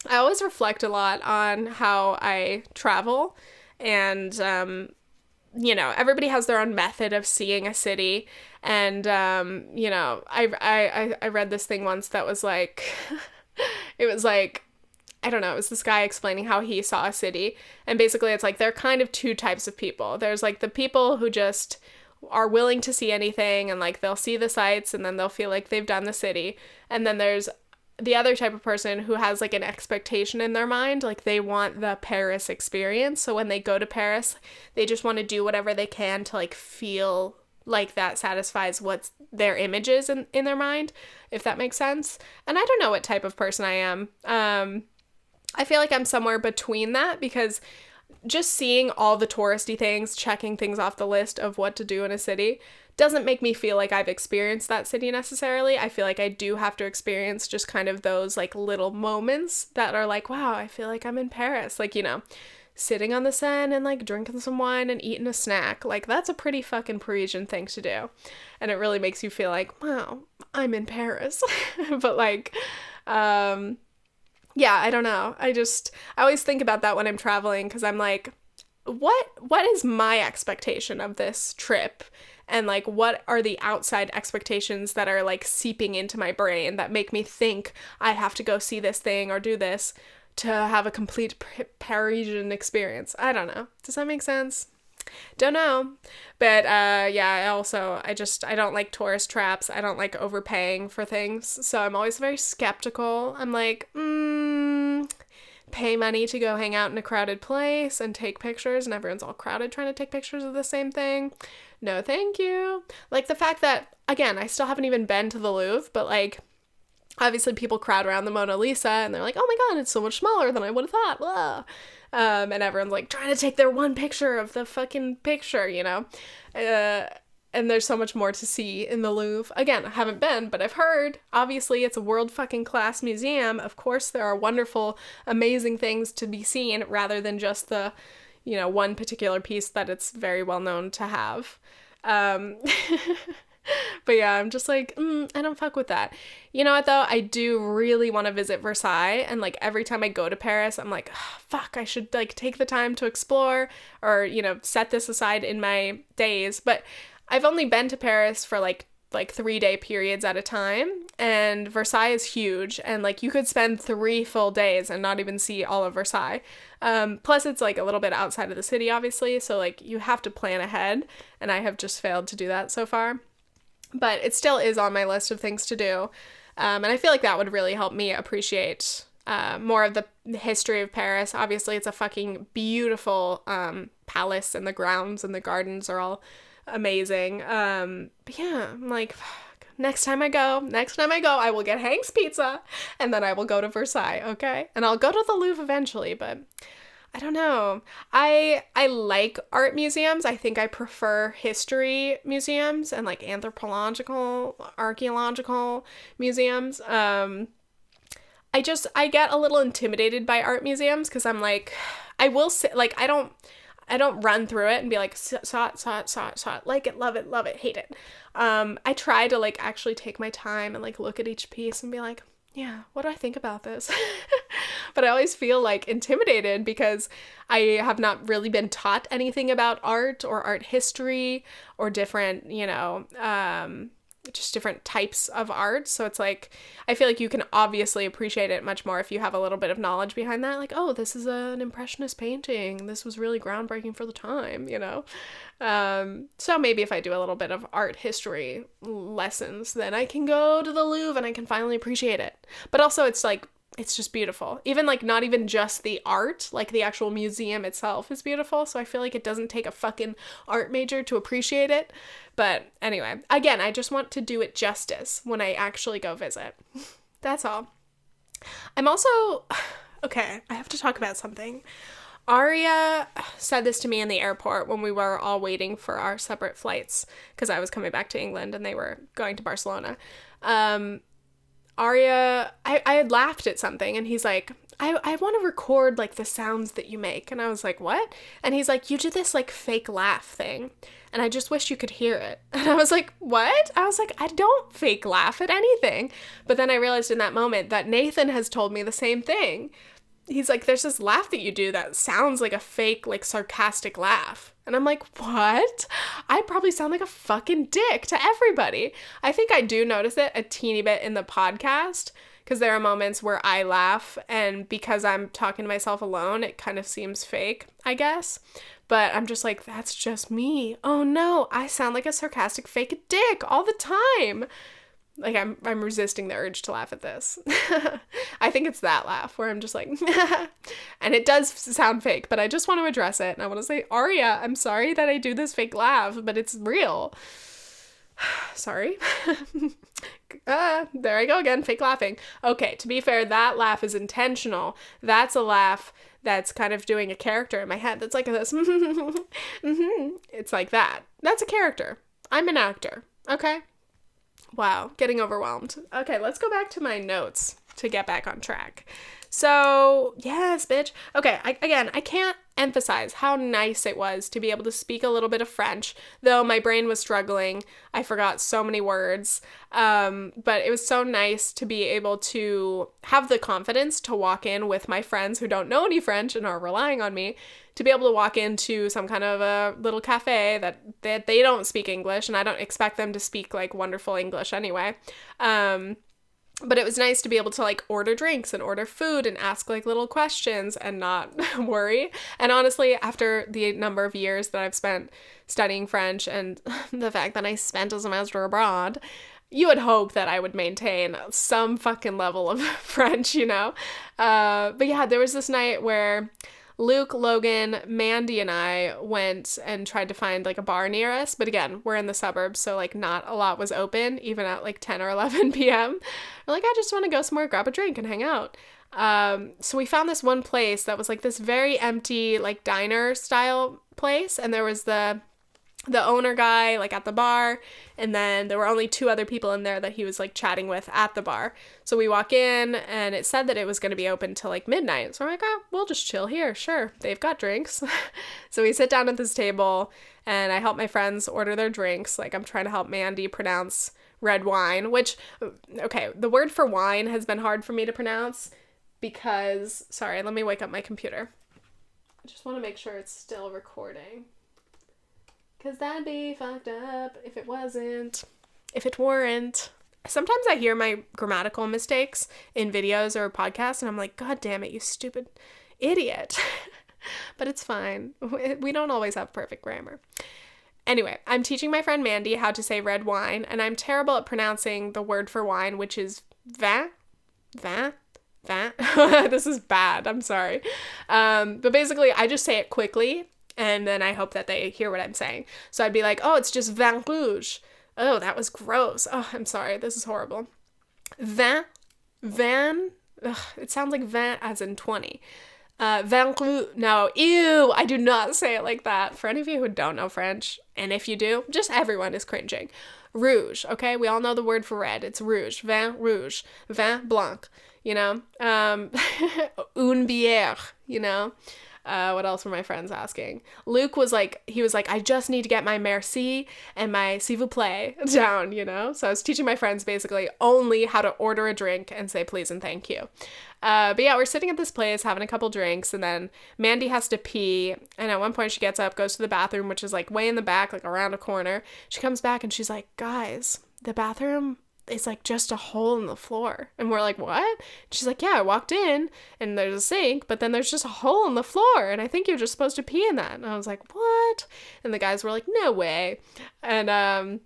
always reflect a lot on how I travel. And, you know, everybody has their own method of seeing a city. And, you know, I read this thing once that was like, it was like, I don't know, it was this guy explaining how he saw a city. And basically it's like, there are kind of two types of people. There's, like, the people who just are willing to see anything and, like, they'll see the sights and then they'll feel like they've done the city. And then there's the other type of person who has, like, an expectation in their mind, like, they want the Paris experience. So when they go to Paris, they just want to do whatever they can to, like, feel like that satisfies what their image is in their mind, if that makes sense. And I don't know what type of person I am. I feel like I'm somewhere between that, because just seeing all the touristy things, checking things off the list of what to do in a city, doesn't make me feel like I've experienced that city necessarily. I feel like I do have to experience just kind of those, like, little moments that are like, wow, I feel like I'm in Paris. Like, you know, sitting on the Seine and, like, drinking some wine and eating a snack. Like, that's a pretty fucking Parisian thing to do. And it really makes you feel like, wow, I'm in Paris. But, like, yeah, I don't know. I always think about that when I'm traveling, because I'm like, what is my expectation of this trip? And, like, what are the outside expectations that are, like, seeping into my brain that make me think I have to go see this thing or do this to have a complete Parisian experience? I don't know. Does that make sense? Don't know. But, yeah, I don't like tourist traps. I don't like overpaying for things. So I'm always very skeptical. I'm like, pay money to go hang out in a crowded place and take pictures, and everyone's all crowded trying to take pictures of the same thing. No, thank you. Like, the fact that, again, I still haven't even been to the Louvre, but, like, obviously people crowd around the Mona Lisa, and they're like, oh my god, it's so much smaller than I would have thought. Blah. And everyone's, like, trying to take their one picture of the fucking picture, you know? And there's so much more to see in the Louvre. Again, I haven't been, but I've heard. Obviously, it's a world fucking class museum. Of course, there are wonderful, amazing things to be seen, rather than just the, you know, one particular piece that it's very well known to have. But yeah, I'm just like, I don't fuck with that. You know what though? I do really want to visit Versailles, and like every time I go to Paris, I'm like, fuck, I should like take the time to explore, or set this aside in my days. But I've only been to Paris for like 3-day periods at a time, and Versailles is huge, and like you could spend 3 full days and not even see all of Versailles. Plus it's like a little bit outside of the city, obviously, so like you have to plan ahead, and I have just failed to do that so far. But it still is on my list of things to do. And I feel like that would really help me appreciate more of the history of Paris. Obviously, it's a fucking beautiful palace, and the grounds and the gardens are all amazing. But yeah, I'm like, fuck. Next time I go, I will get Hank's Pizza, and then I will go to Versailles, okay? And I'll go to the Louvre eventually, but I don't know. I like art museums. I think I prefer history museums and like anthropological, archaeological museums. I get a little intimidated by art museums because I'm like, I will say, like, I don't run through it and be like, saw it, like it, love it, hate it. I try to like actually take my time and like look at each piece and be like, yeah, what do I think about this? But I always feel like intimidated because I have not really been taught anything about art or art history or different, just different types of art. So it's like, I feel like you can obviously appreciate it much more if you have a little bit of knowledge behind that. Like, oh, this is an impressionist painting. This was really groundbreaking for the time, So maybe if I do a little bit of art history lessons, then I can go to the Louvre and I can finally appreciate it. But also it's like, it's just beautiful. Even like not even just the art, like the actual museum itself is beautiful. So I feel like it doesn't take a fucking art major to appreciate it. But anyway, again, I just want to do it justice when I actually go visit. That's all. I'm also, okay, I have to talk about something. Aria said this to me in the airport when we were all waiting for our separate flights because I was coming back to England and they were going to Barcelona. Aria, I had laughed at something and he's like, I want to record like the sounds that you make. And I was like, what? And he's like, you do this like fake laugh thing. And I just wish you could hear it. And I was like, what? I was like, I don't fake laugh at anything. But then I realized in that moment that Nathan has told me the same thing. He's like, there's this laugh that you do that sounds like a fake, like sarcastic laugh. And I'm like, what? I probably sound like a fucking dick to everybody. I think I do notice it a teeny bit in the podcast because there are moments where I laugh and because I'm talking to myself alone, it kind of seems fake, I guess. But I'm just like, that's just me. Oh no, I sound like a sarcastic fake dick all the time. Like I'm resisting the urge to laugh at this. I think it's that laugh where I'm just like, and it does sound fake, but I just want to address it. And I want to say, Aria, I'm sorry that I do this fake laugh, but it's real. Sorry. There I go again, fake laughing. Okay, to be fair, that laugh is intentional. That's a laugh that's kind of doing a character in my head. That's like this. It's like that. That's a character. I'm an actor. Okay? Wow, getting overwhelmed. Okay, let's go back to my notes to get back on track. So, yes, bitch. Okay, I can't emphasize how nice it was to be able to speak a little bit of French, though my brain was struggling. I forgot so many words. But it was so nice to be able to have the confidence to walk in with my friends who don't know any French and are relying on me to be able to walk into some kind of a little cafe that they don't speak English, and I don't expect them to speak like wonderful English anyway. But it was nice to be able to like order drinks and order food and ask like little questions and not worry. And honestly, after the number of years that I've spent studying French and the fact that I spent a semester abroad, you would hope that I would maintain some fucking level of French, But yeah, there was this night where Luke, Logan, Mandy, and I went and tried to find like a bar near us. But again, we're in the suburbs, so like not a lot was open, even at like 10 or 11 p.m. We're like, I just want to go somewhere, grab a drink, and hang out. So we found this one place that was like this very empty, like diner style place. And there was the the owner guy like at the bar, and then there were only 2 other people in there that he was like chatting with at the bar. So we walk in and it said that it was going to be open till like midnight. So we're like, oh, we'll just chill here. Sure, they've got drinks. So we sit down at this table and I help my friends order their drinks. Like I'm trying to help Mandy pronounce red wine, which, okay, the word for wine has been hard for me to pronounce because, sorry, let me wake up my computer. I just want to make sure it's still recording. Because that'd be fucked up if it wasn't. If it weren't. Sometimes I hear my grammatical mistakes in videos or podcasts, and I'm like, God damn it, you stupid idiot. But it's fine. We don't always have perfect grammar. Anyway, I'm teaching my friend Mandy how to say red wine, and I'm terrible at pronouncing the word for wine, which is vin. Vin? Vin? This is bad. I'm sorry. But basically, I just say it quickly. And then I hope that they hear what I'm saying. So I'd be like, oh, it's just vin rouge. Oh, that was gross. Oh, I'm sorry. This is horrible. Vin. Ugh, it sounds like vin as in 20. Vin rouge. No, ew. I do not say it like that. For any of you who don't know French, and if you do, just everyone is cringing. Rouge, okay? We all know the word for red. It's rouge. Vin rouge. Vin blanc, you know? Une bière, you know? What else were my friends asking? Luke was like, I just need to get my merci and my s'il vous plaît down, you know? So I was teaching my friends basically only how to order a drink and say please and thank you. But yeah, we're sitting at this place having a couple drinks, and then Mandy has to pee, and at one point she gets up, goes to the bathroom, which is like way in the back, like around a corner. She comes back and she's like, guys, the bathroom, it's like just a hole in the floor. And we're like, what? She's like, yeah, I walked in and there's a sink, but then there's just a hole in the floor, and I think you're just supposed to pee in that. And I was like, what? And the guys were like, no way. And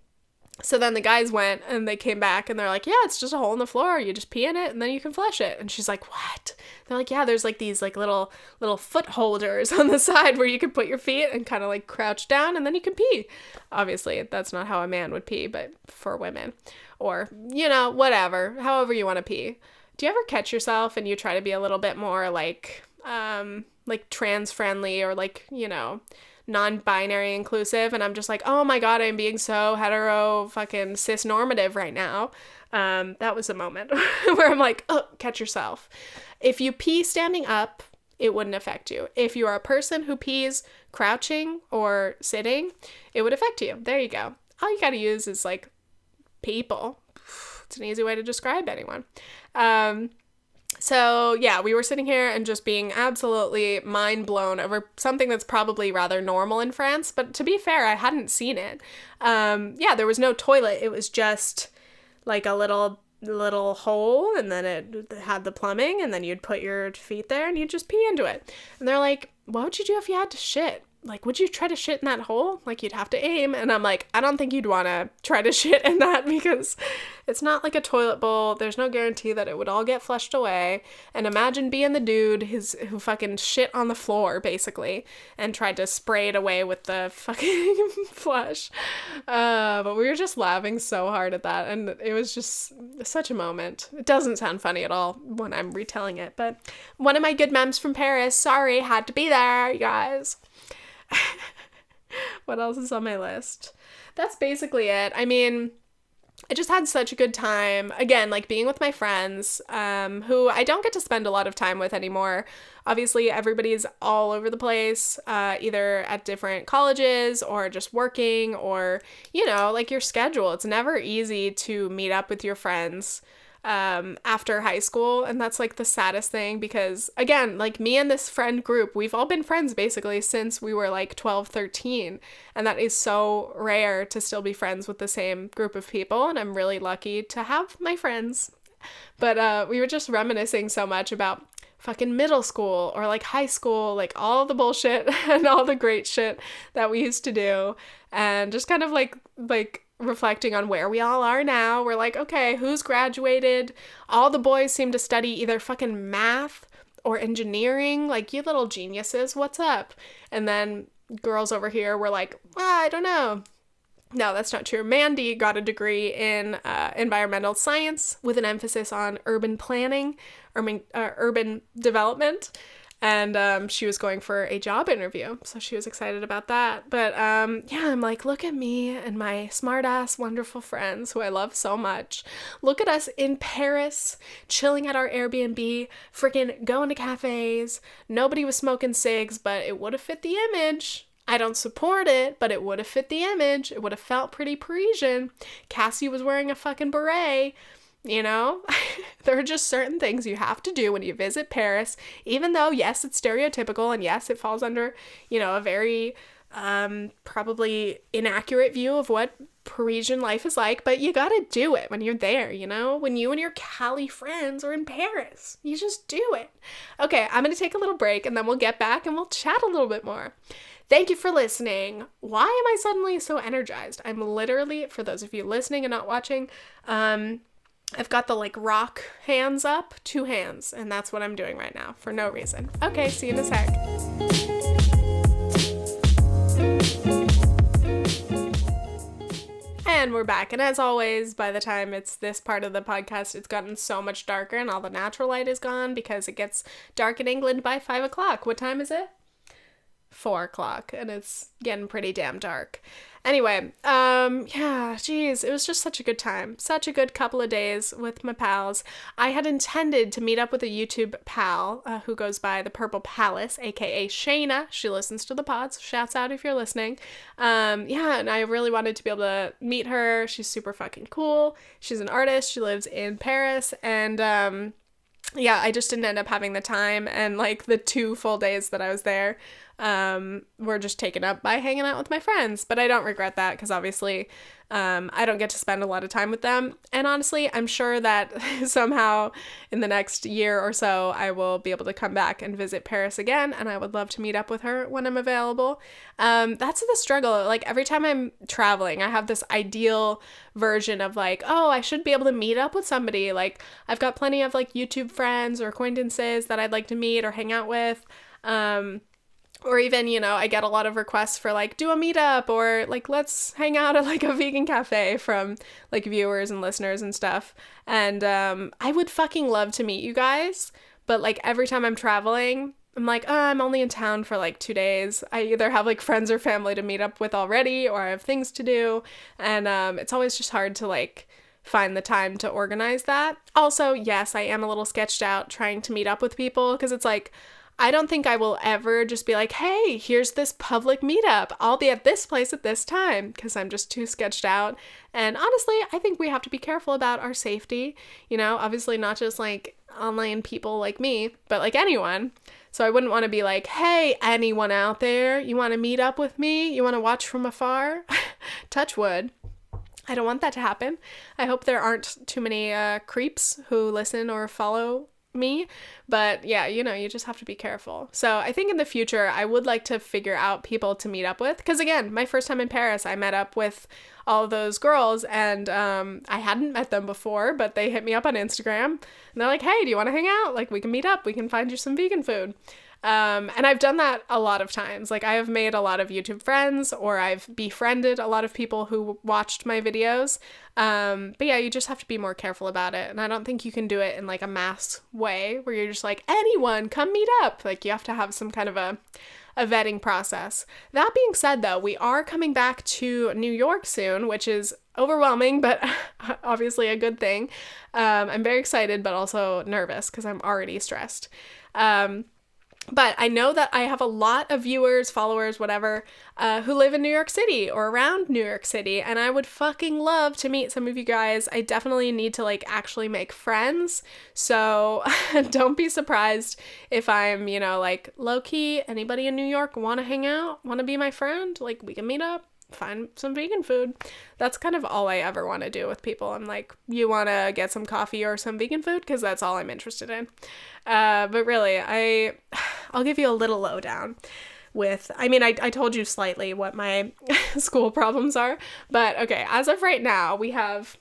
so then the guys went and they came back and they're like, yeah, it's just a hole in the floor. You just pee in it and then you can flush it. And she's like, what? They're like, yeah, there's like these like little foot holders on the side where you can put your feet and kind of like crouch down and then you can pee. Obviously, that's not how a man would pee, but for women. Or, you know, whatever, however you want to pee. Do you ever catch yourself and you try to be a little bit more like trans friendly or like, you know, non-binary inclusive, and I'm just like, oh my god, I'm being so hetero fucking cis normative right now. That was a moment where I'm like, oh, catch yourself. If you pee standing up, it wouldn't affect you. If you are a person who pees crouching or sitting, it would affect you. There you go. All you gotta use is like people. It's an easy way to describe anyone. So yeah, we were sitting here and just being absolutely mind blown over something that's probably rather normal in France. But to be fair, I hadn't seen it. Yeah, there was no toilet. It was just like a little hole, and then it had the plumbing, and then you'd put your feet there and you'd just pee into it. And they're like, what would you do if you had to shit? Like, would you try to shit in that hole? Like, you'd have to aim. And I'm like, I don't think you'd want to try to shit in that because it's not like a toilet bowl. There's no guarantee that it would all get flushed away. And imagine being the dude who fucking shit on the floor, basically, and tried to spray it away with the fucking flush. But we were just laughing so hard at that. And it was just such a moment. It doesn't sound funny at all when I'm retelling it. But one of my good memes from Paris. Sorry, had to be there, you guys. What else is on my list? That's basically it. I mean, I just had such a good time. Again, like being with my friends, who I don't get to spend a lot of time with anymore. Obviously, everybody's all over the place, either at different colleges or just working or, you know, like your schedule. It's never easy to meet up with your friends after high school, and that's like the saddest thing because, again, like me and this friend group, we've all been friends basically since we were like 12, 13, and that is so rare to still be friends with the same group of people, and I'm really lucky to have my friends. But we were just reminiscing so much about fucking middle school or like high school, like all the bullshit and all the great shit that we used to do, and just kind of like reflecting on where we all are now. We're like, okay, who's graduated? All the boys seem to study either fucking math or engineering. Like, you little geniuses, what's up? And then girls over here were like, I don't know. No, that's not true. Mandy got a degree in environmental science with an emphasis on urban planning, urban development. And she was going for a job interview, so she was excited about that. But yeah, I'm like, look at me and my smart ass wonderful friends who I love so much. Look at us in Paris, chilling at our Airbnb, freaking going to cafes. Nobody was smoking cigs, but it would have fit the image. I don't support it, but it would have fit the image. It would have felt pretty Parisian. Cassie was wearing a fucking beret. You know, there are just certain things you have to do when you visit Paris, even though, yes, it's stereotypical, and yes, it falls under, you know, a very probably inaccurate view of what Parisian life is like, but you gotta do it when you're there, you know? When you and your Cali friends are in Paris, you just do it. Okay, I'm gonna take a little break, and then we'll get back and we'll chat a little bit more. Thank you for listening. Why am I suddenly so energized? I'm literally, for those of you listening and not watching, I've got the like rock hands up, 2 hands, and that's what I'm doing right now for no reason. Okay, see you in a sec. And we're back. And as always, by the time it's this part of the podcast, it's gotten so much darker and all the natural light is gone because it gets dark in England by 5 o'clock. What time is it? 4 o'clock, and it's getting pretty damn dark. Anyway, yeah, geez, it was just such a good time. Such a good couple of days with my pals. I had intended to meet up with a YouTube pal who goes by the Purple Palace, aka Shayna. She listens to the pods. Shouts out if you're listening. Yeah, and I really wanted to be able to meet her. She's super fucking cool. She's an artist. She lives in Paris, and yeah, I just didn't end up having the time, and like the 2 full days that I was there were just taken up by hanging out with my friends. But I don't regret that because obviously I don't get to spend a lot of time with them. And honestly, I'm sure that somehow in the next year or so, I will be able to come back and visit Paris again. And I would love to meet up with her when I'm available. That's the struggle. Like every time I'm traveling, I have this ideal version of like, oh, I should be able to meet up with somebody. Like I've got plenty of like YouTube friends or acquaintances that I'd like to meet or hang out with. Or even, you know, I get a lot of requests for like, do a meetup or like, let's hang out at like a vegan cafe from like viewers and listeners and stuff. And I would fucking love to meet you guys. But like every time I'm traveling, I'm like, oh, I'm only in town for like 2 days. I either have like friends or family to meet up with already, or I have things to do. And it's always just hard to like find the time to organize that. Also, yes, I am a little sketched out trying to meet up with people because it's like, I don't think I will ever just be like, hey, here's this public meetup. I'll be at this place at this time because I'm just too sketched out. And honestly, I think we have to be careful about our safety. You know, obviously not just like online people like me, but like anyone. So I wouldn't want to be like, hey, anyone out there, you want to meet up with me? You want to watch from afar? Touch wood. I don't want that to happen. I hope there aren't too many creeps who listen or follow me, but yeah, you know, you just have to be careful. So I think in the future I would like to figure out people to meet up with, because again, my first time in Paris, I met up with all of those girls, and I hadn't met them before, but they hit me up on Instagram and they're like, hey, do you want to hang out? Like, we can meet up, we can find you some vegan food. And I've done that a lot of times. Like, I have made a lot of YouTube friends, or I've befriended a lot of people who watched my videos. But yeah, you just have to be more careful about it. And I don't think you can do it in like a mass way where you're just like, anyone, come meet up. Like, you have to have some kind of a vetting process. That being said, though, we are coming back to New York soon, which is overwhelming, but obviously a good thing. I'm very excited, but also nervous because I'm already stressed. But I know that I have a lot of viewers, followers, whatever, who live in New York City or around New York City, and I would fucking love to meet some of you guys. I definitely need to, like, actually make friends, so don't be surprised if I'm, you know, like, low-key, anybody in New York want to hang out, want to be my friend? Like, we can meet up, find some vegan food. That's kind of all I ever want to do with people. I'm like, you want to get some coffee or some vegan food? Because that's all I'm interested in. But really, I'll give you a little lowdown with, I mean, I told you slightly what my school problems are, but okay, as of right now, we have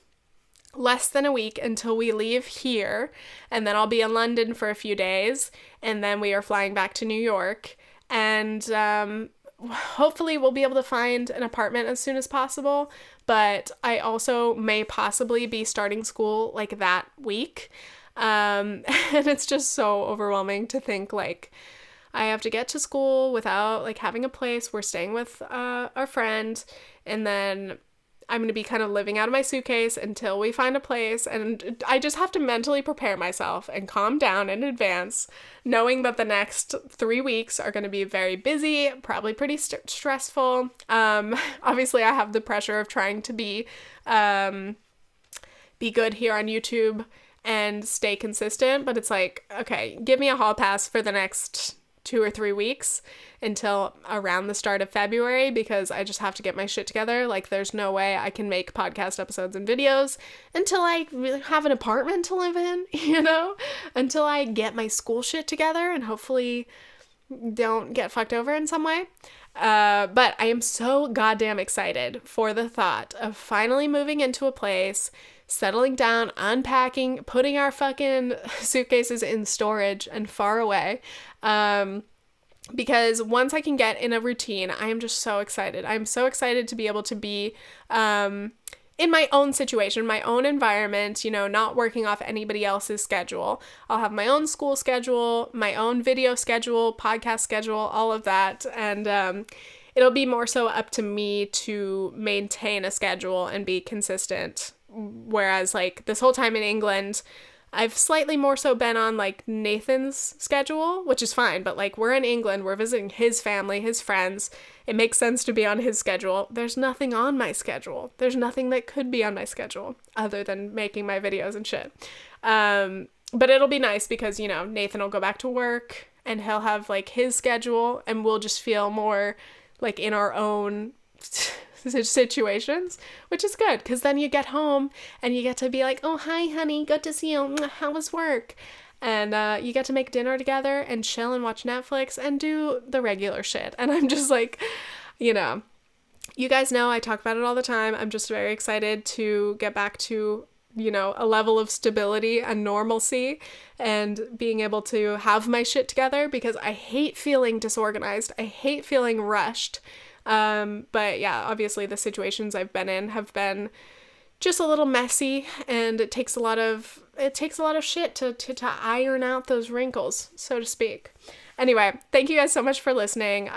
less than a week until we leave here, and then I'll be in London for a few days, and then we are flying back to New York, and hopefully we'll be able to find an apartment as soon as possible, but I also may possibly be starting school like that week, and it's just so overwhelming to think like, I have to get to school without like having a place. We're staying with our friend, and then I'm going to be kind of living out of my suitcase until we find a place. And I just have to mentally prepare myself and calm down in advance, knowing that the next 3 weeks are going to be very busy, probably pretty stressful. Obviously, I have the pressure of trying to be good here on YouTube and stay consistent. But it's like, okay, give me a hall pass for the next 2 or 3 weeks until around the start of February, because I just have to get my shit together. Like, there's no way I can make podcast episodes and videos until I have an apartment to live in, you know, until I get my school shit together and hopefully don't get fucked over in some way. But I am so goddamn excited for the thought of finally moving into a place, settling down, unpacking, putting our fucking suitcases in storage and far away. Because once I can get in a routine, I am just so excited. I'm so excited to be able to be in my own situation, my own environment, you know, not working off anybody else's schedule. I'll have my own school schedule, my own video schedule, podcast schedule, all of that. And it'll be more so up to me to maintain a schedule and be consistent. Whereas like this whole time in England, I've slightly more so been on like Nathan's schedule, which is fine, but like we're in England, we're visiting his family, his friends. It makes sense to be on his schedule. There's nothing on my schedule. There's nothing that could be on my schedule other than making my videos and shit. But it'll be nice because, you know, Nathan will go back to work and he'll have like his schedule and we'll just feel more like in our own situations, which is good because then you get home and you get to be like, oh, hi, honey, good to see you. How was work? And you get to make dinner together and chill and watch Netflix and do the regular shit. And I'm just like, you know, you guys know I talk about it all the time. I'm just very excited to get back to, you know, a level of stability and normalcy and being able to have my shit together because I hate feeling disorganized. I hate feeling rushed. But yeah, obviously the situations I've been in have been just a little messy and it takes a lot of shit to iron out those wrinkles, so to speak. Anyway, thank you guys so much for listening.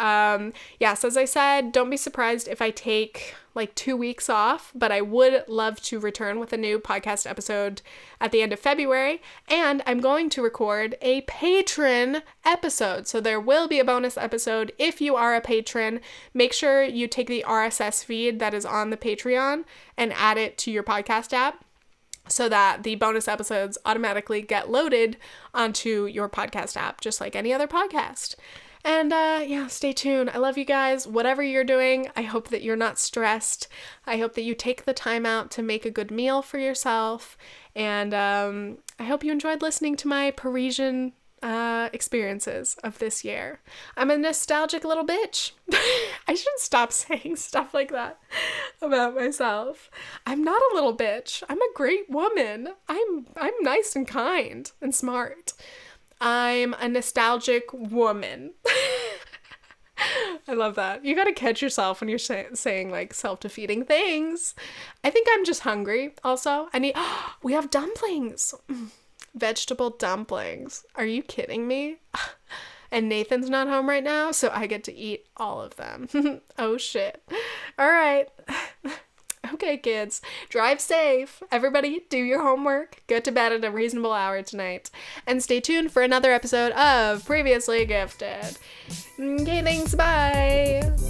Yes, as I said, don't be surprised if I take like 2 weeks off, but I would love to return with a new podcast episode at the end of February, and I'm going to record a patron episode. So there will be a bonus episode if you are a patron. Make sure you take the RSS feed that is on the Patreon and add it to your podcast app, so that the bonus episodes automatically get loaded onto your podcast app, just like any other podcast. And yeah, stay tuned. I love you guys. Whatever you're doing, I hope that you're not stressed. I hope that you take the time out to make a good meal for yourself. And I hope you enjoyed listening to my Parisian experiences of this year. I'm a nostalgic little bitch. I should stop saying stuff like that about myself. I'm not a little bitch. I'm a great woman. I'm nice and kind and smart. I'm a nostalgic woman. I love that. You gotta catch yourself when you're saying like self-defeating things. I think I'm just hungry also. We have dumplings. Vegetable dumplings. Are you kidding me? And Nathan's not home right now, so I get to eat all of them. Oh shit. All right. Okay, kids. Drive safe. Everybody, do your homework. Go to bed at a reasonable hour tonight. And stay tuned for another episode of Previously Gifted. Okay, thanks. Bye.